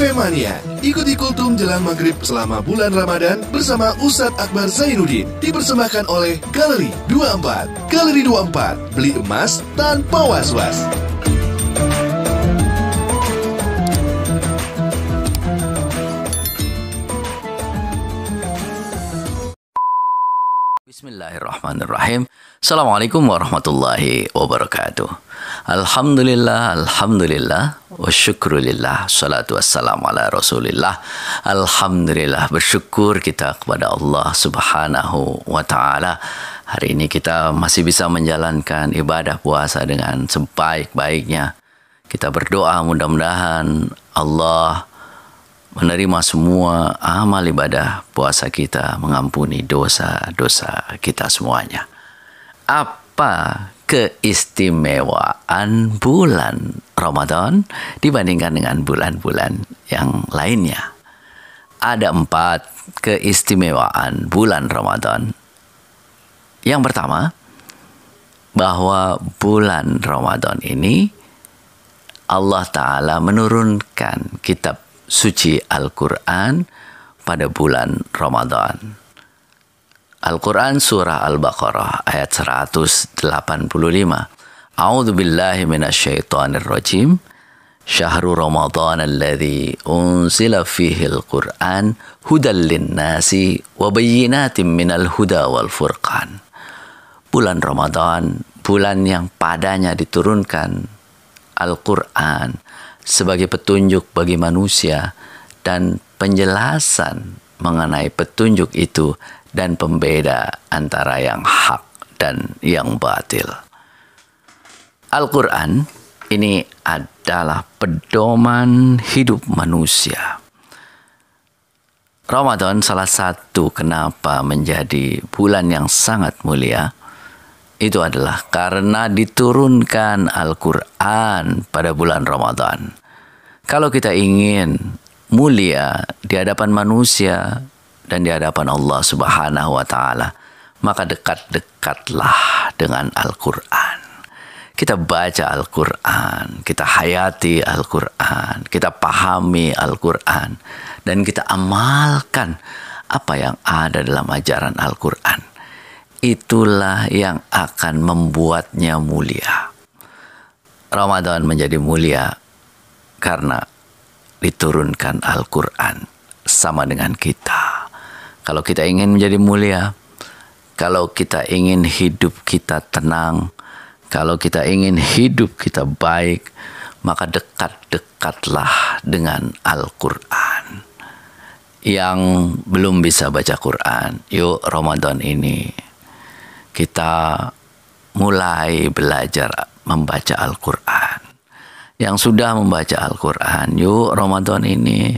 FM Mania. Ikuti kultum jelang maghrib selama bulan Ramadan bersama Ustadz Akbar Zainuddin. Dipersembahkan oleh Galeri 24. Galeri 24, beli emas tanpa was-was. Bismillahirrahmanirrahim. Assalamualaikum warahmatullahi wabarakatuh. Alhamdulillah, alhamdulillah, wa syukrulillah, salatu wassalamu ala rasulillah. Alhamdulillah, bersyukur kita kepada Allah subhanahu wa ta'ala. Hari ini kita masih bisa menjalankan ibadah puasa dengan sebaik-baiknya. Kita berdoa mudah-mudahan Allah menerima semua amal ibadah puasa kita, mengampuni dosa-dosa kita semuanya. Apa keistimewaan bulan Ramadan dibandingkan dengan bulan-bulan yang lainnya? Ada 4 keistimewaan bulan Ramadan. Yang pertama, bahwa bulan Ramadan ini Allah Ta'ala menurunkan kitab suci Al-Quran pada bulan Ramadan. Al-Quran surah Al-Baqarah ayat 185. A'udzu billahi minasyaitonir rajim. Syahrul Ramadan alladzi unzila fihi al-Quran hudal lin-nasi wa bayyinatin minal huda wal furqan. Bulan Ramadan, bulan yang padanya diturunkan Al-Quran sebagai petunjuk bagi manusia dan penjelasan mengenai petunjuk itu dan pembeda antara yang hak dan yang batil. Al-Quran ini adalah pedoman hidup manusia. Ramadan salah satu kenapa menjadi bulan yang sangat mulia, itu adalah karena diturunkan Al-Quran pada bulan Ramadan. Kalau kita ingin mulia di hadapan manusia dan di hadapan Allah Subhanahu wa Ta'ala, maka dekat-dekatlah dengan Al-Quran. Kita baca Al-Quran, kita hayati Al-Quran, kita pahami Al-Quran, dan kita amalkan apa yang ada dalam ajaran Al-Quran. Itulah yang akan membuatnya mulia. Ramadan menjadi mulia karena diturunkan Al-Quran sama dengan kita. Kalau kita ingin menjadi mulia, kalau kita ingin hidup kita tenang, kalau kita ingin hidup kita baik, maka dekat-dekatlah dengan Al-Quran. Yang belum bisa baca Quran, yuk Ramadan ini kita mulai belajar membaca Al-Quran. Yang sudah membaca Al-Quran, yuk Ramadan ini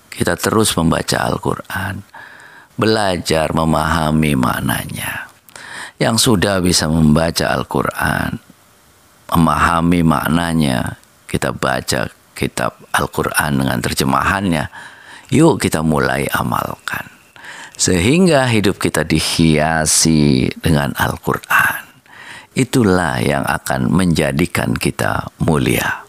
kita terus membaca Al-Quran. Belajar memahami maknanya. Yang sudah bisa membaca Al-Quran, memahami maknanya, kita baca kitab Al-Quran dengan terjemahannya, yuk kita mulai amalkan. Sehingga hidup kita dihiasi dengan Al-Quran. Itulah yang akan menjadikan kita mulia.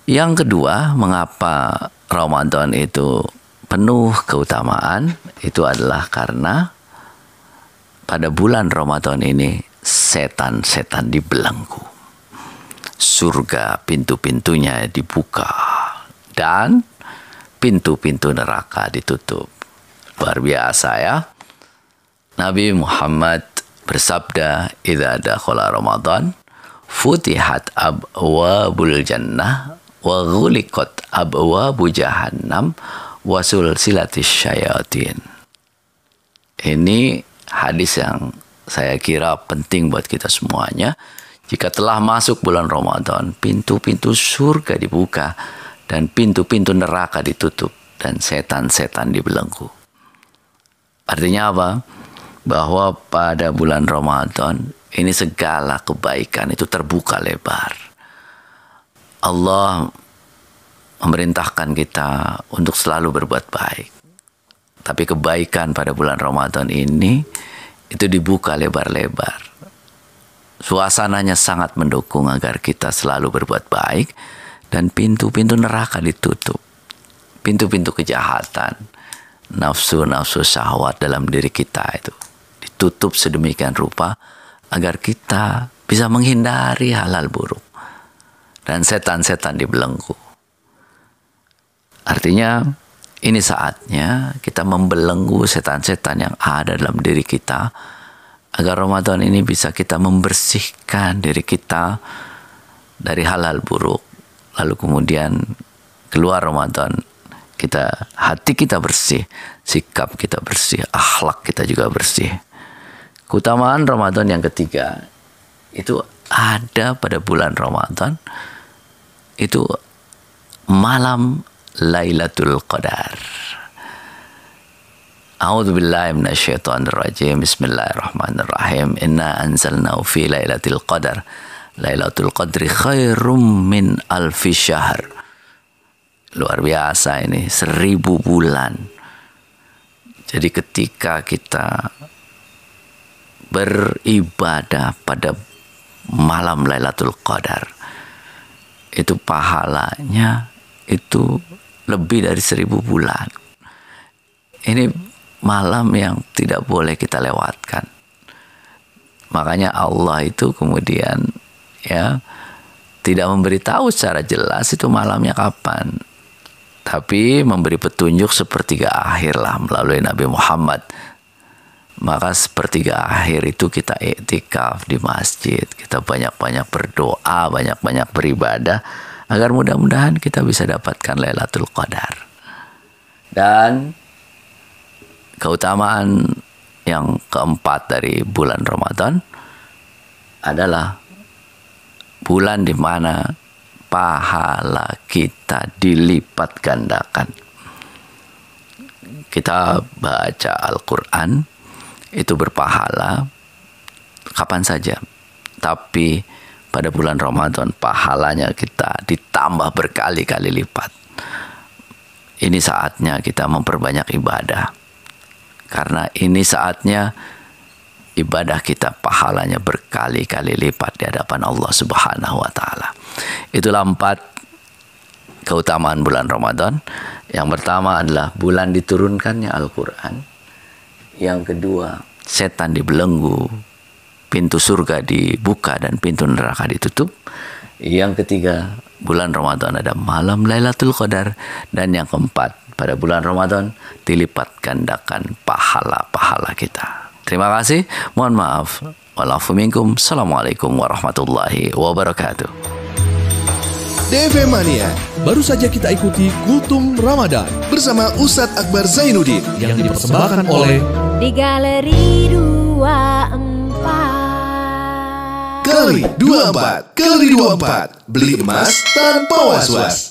Yang kedua, mengapa Ramadan itu penuh keutamaan? Itu adalah karena pada bulan Ramadan ini setan-setan dibelenggu. Surga pintu-pintunya dibuka dan pintu-pintu neraka ditutup. Luar biasa ya. Nabi Muhammad bersabda, "Idza dakhala Ramadan, futihat abwabul jannah wa ghuliqat abwabu jahannam wa sulsilatis syayatin." Ini hadis yang saya kira penting buat kita semuanya. Jika telah masuk bulan Ramadan, pintu-pintu surga dibuka dan pintu-pintu neraka ditutup dan setan-setan dibelenggu. Artinya apa? Bahwa pada bulan Ramadan ini segala kebaikan itu terbuka lebar. Allah memerintahkan kita untuk selalu berbuat baik. Tapi kebaikan pada bulan Ramadan ini itu dibuka lebar-lebar. Suasananya sangat mendukung agar kita selalu berbuat baik dan pintu-pintu neraka ditutup. Pintu-pintu kejahatan, nafsu-nafsu syahwat dalam diri kita itu ditutup sedemikian rupa agar kita bisa menghindari hal-hal buruk. Dan setan-setan dibelenggu. Artinya ini saatnya kita membelenggu setan-setan yang ada dalam diri kita agar Ramadan ini bisa kita membersihkan diri kita dari hal-hal buruk. Lalu kemudian keluar Ramadan, hati kita bersih, sikap kita bersih, akhlak kita juga bersih. Keutamaan Ramadan yang ketiga itu ada pada bulan Ramadan, itu malam Lailatul Qadar. A'udzubillahi minasyaitonirrajim. Bismillahirrahmanirrahim. Inna anzalnahu fi Lailatul Qadar. Lailatul Qadri khairum min alfi syahr. Luar biasa ini, 1000 bulan. Jadi ketika kita beribadah pada malam Lailatul Qadar, itu pahalanya itu lebih dari 1000 bulan. Ini malam yang tidak boleh kita lewatkan. Makanya Allah itu kemudian tidak memberitahu secara jelas itu malamnya kapan, tapi memberi petunjuk sepertiga akhir lah melalui Nabi Muhammad. Maka sepertiga akhir itu kita iktikaf di masjid, kita banyak-banyak berdoa, banyak-banyak beribadah agar mudah-mudahan kita bisa dapatkan Lailatul Qadar. Dan keutamaan yang keempat dari bulan Ramadan adalah bulan di mana pahala kita dilipat gandakan. Kita baca Al-Quran itu berpahala kapan saja, tapi pada bulan Ramadan pahalanya kita ditambah berkali-kali lipat. Ini saatnya kita memperbanyak ibadah, karena ini saatnya ibadah kita pahalanya berkali-kali lipat di hadapan Allah Subhanahu wa taala. Itulah 4 keutamaan bulan Ramadan. Yang pertama adalah bulan diturunkannya Al-Quran. Yang kedua, setan dibelenggu, pintu surga dibuka dan pintu neraka ditutup. Yang ketiga, bulan Ramadan ada malam Lailatul Qadar. Dan yang keempat, pada bulan Ramadan dilipat gandakan pahala-pahala kita. Terima kasih. Mohon maaf. Walafu minkum. Assalamualaikum warahmatullahi wabarakatuh. DFM Mania. Baru saja kita ikuti Kultum Ramadan Bersama Ustadz Akbar Zainuddin yang dipersembahkan oleh di Galeri 24. Galeri 24. Galeri 24. Beli emas tanpa was-was.